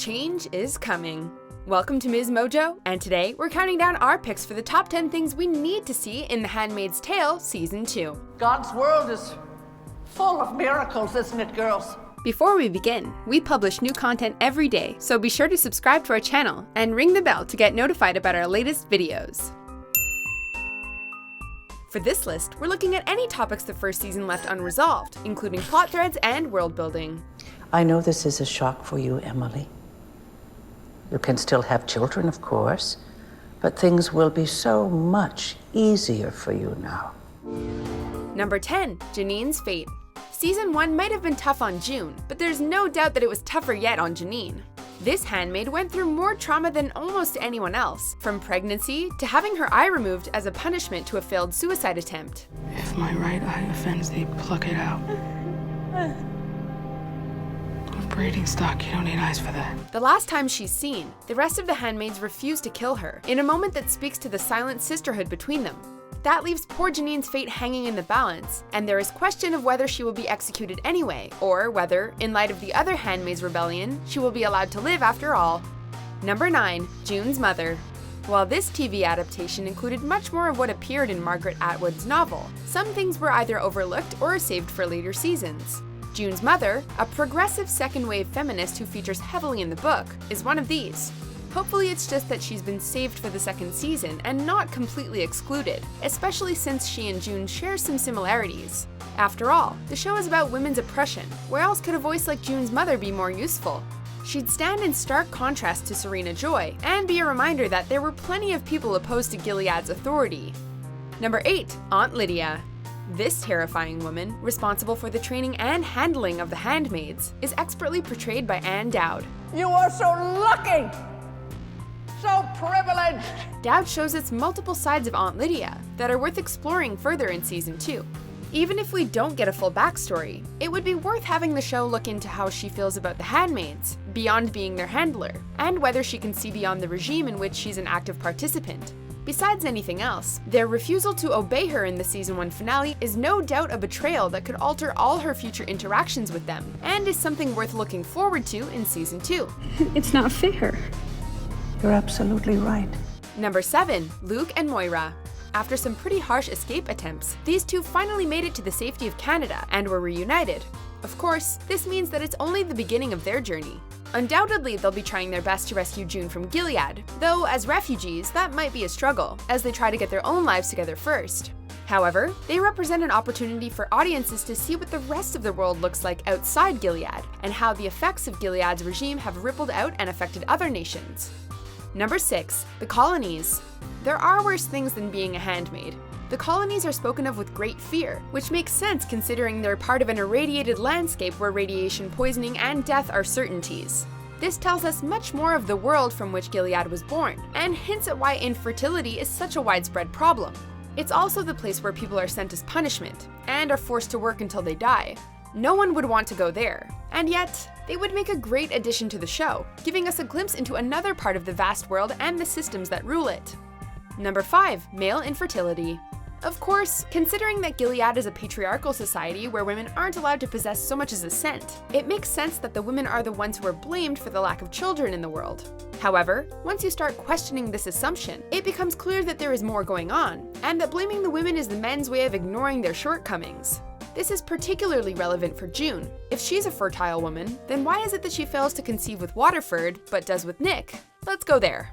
Change is coming. Welcome to MsMojo, and today we're counting down our picks for the top 10 things we need to see in The Handmaid's Tale Season 2. God's world is full of miracles, isn't it, girls? Before we begin, we publish new content every day, so be sure to subscribe to our channel and ring the bell to get notified about our latest videos. For this list, we're looking at any topics the first season left unresolved, including plot threads and world building. I know this is a shock for you, Emily. You can still have children, of course, but things will be so much easier for you now. Number 10, Janine's fate. Season 1 might have been tough on June, but there's no doubt that it was tougher yet on Janine. This handmaid went through more trauma than almost anyone else, from pregnancy to having her eye removed as a punishment to a failed suicide attempt. If my right eye offends, they pluck it out. With breeding stock, you don't need eyes for that. The last time she's seen, the rest of the handmaids refuse to kill her, in a moment that speaks to the silent sisterhood between them. That leaves poor Janine's fate hanging in the balance, and there is question of whether she will be executed anyway, or whether, in light of the other handmaids' rebellion, she will be allowed to live after all. Number 9, June's mother. While this TV adaptation included much more of what appeared in Margaret Atwood's novel, some things were either overlooked or saved for later seasons. June's mother, a progressive second-wave feminist who features heavily in the book, is one of these. Hopefully it's just that she's been saved for the second season and not completely excluded, especially since she and June share some similarities. After all, the show is about women's oppression. Where else could a voice like June's mother be more useful? She'd stand in stark contrast to Serena Joy, and be a reminder that there were plenty of people opposed to Gilead's authority. Number 8, Aunt Lydia. This terrifying woman, responsible for the training and handling of the handmaids, is expertly portrayed by Ann Dowd. You are so lucky! So privileged! Dowd shows us multiple sides of Aunt Lydia that are worth exploring further in Season 2. Even if we don't get a full backstory, it would be worth having the show look into how she feels about the handmaids, beyond being their handler, and whether she can see beyond the regime in which she's an active participant. Besides anything else, their refusal to obey her in the Season 1 finale is no doubt a betrayal that could alter all her future interactions with them, and is something worth looking forward to in Season 2. It's not fair. You're absolutely right. Number 7, Luke and Moira. After some pretty harsh escape attempts, these two finally made it to the safety of Canada and were reunited. Of course, this means that it's only the beginning of their journey. Undoubtedly, they'll be trying their best to rescue June from Gilead, though as refugees, that might be a struggle, as they try to get their own lives together first. However, they represent an opportunity for audiences to see what the rest of the world looks like outside Gilead, and how the effects of Gilead's regime have rippled out and affected other nations. Number 6, the Colonies. There are worse things than being a handmaid. The Colonies are spoken of with great fear, which makes sense considering they're part of an irradiated landscape where radiation poisoning and death are certainties. This tells us much more of the world from which Gilead was born, and hints at why infertility is such a widespread problem. It's also the place where people are sent as punishment, and are forced to work until they die. No one would want to go there, and yet, they would make a great addition to the show, giving us a glimpse into another part of the vast world and the systems that rule it. Number 5, male infertility. Of course, considering that Gilead is a patriarchal society where women aren't allowed to possess so much as a cent, it makes sense that the women are the ones who are blamed for the lack of children in the world. However, once you start questioning this assumption, it becomes clear that there is more going on, and that blaming the women is the men's way of ignoring their shortcomings. This is particularly relevant for June. If she's a fertile woman, then why is it that she fails to conceive with Waterford, but does with Nick? Let's go there.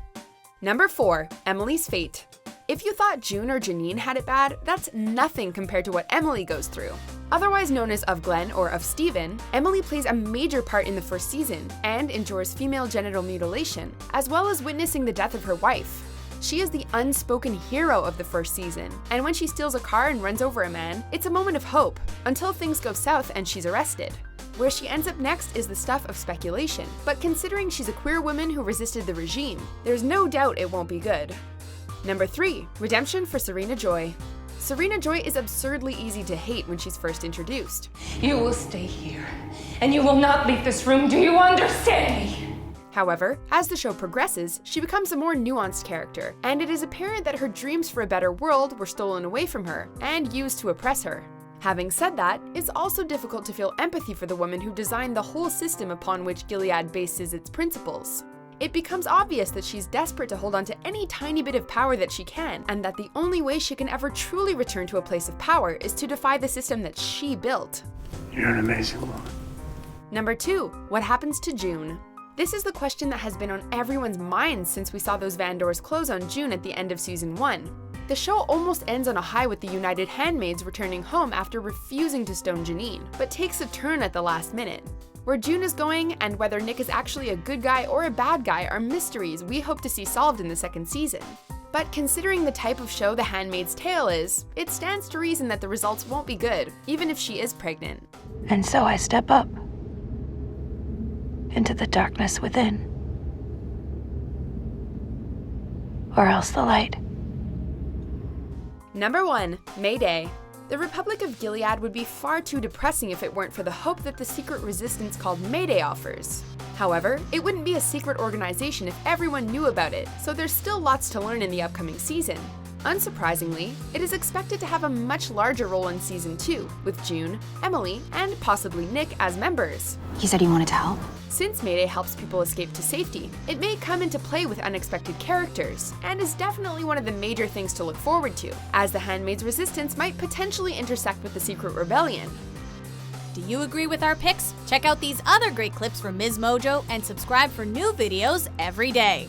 Number 4, Emily's fate. If you thought June or Janine had it bad, that's nothing compared to what Emily goes through. Otherwise known as Of Glenn or Of Stephen, Emily plays a major part in the first season, and endures female genital mutilation, as well as witnessing the death of her wife. She is the unspoken hero of the first season, and when she steals a car and runs over a man, it's a moment of hope, until things go south and she's arrested. Where she ends up next is the stuff of speculation, but considering she's a queer woman who resisted the regime, there's no doubt it won't be good. Number 3, redemption for Serena Joy. Serena Joy is absurdly easy to hate when she's first introduced. You will stay here, and you will not leave this room, do you understand me? However, as the show progresses, she becomes a more nuanced character, and it is apparent that her dreams for a better world were stolen away from her and used to oppress her. Having said that, it's also difficult to feel empathy for the woman who designed the whole system upon which Gilead bases its principles. It becomes obvious that she's desperate to hold on to any tiny bit of power that she can, and that the only way she can ever truly return to a place of power is to defy the system that she built. You're an amazing woman. Number 2. What happens to June? This is the question that has been on everyone's minds since we saw those van doors close on June at the end of season 1. The show almost ends on a high with the united handmaids returning home after refusing to stone Janine, but takes a turn at the last minute. Where June is going and whether Nick is actually a good guy or a bad guy are mysteries we hope to see solved in the second season. But considering the type of show The Handmaid's Tale is, it stands to reason that the results won't be good, even if she is pregnant. And so I step up into the darkness within, or else the light. Number 1. Mayday. The Republic of Gilead would be far too depressing if it weren't for the hope that the secret resistance called Mayday offers. However, it wouldn't be a secret organization if everyone knew about it, so there's still lots to learn in the upcoming season. Unsurprisingly, it is expected to have a much larger role in season 2, with June, Emily, and possibly Nick as members. He said he wanted to help. Since Mayday helps people escape to safety, it may come into play with unexpected characters, and is definitely one of the major things to look forward to, as the Handmaid's resistance might potentially intersect with the Secret Rebellion. Do you agree with our picks? Check out these other great clips from MsMojo and subscribe for new videos every day.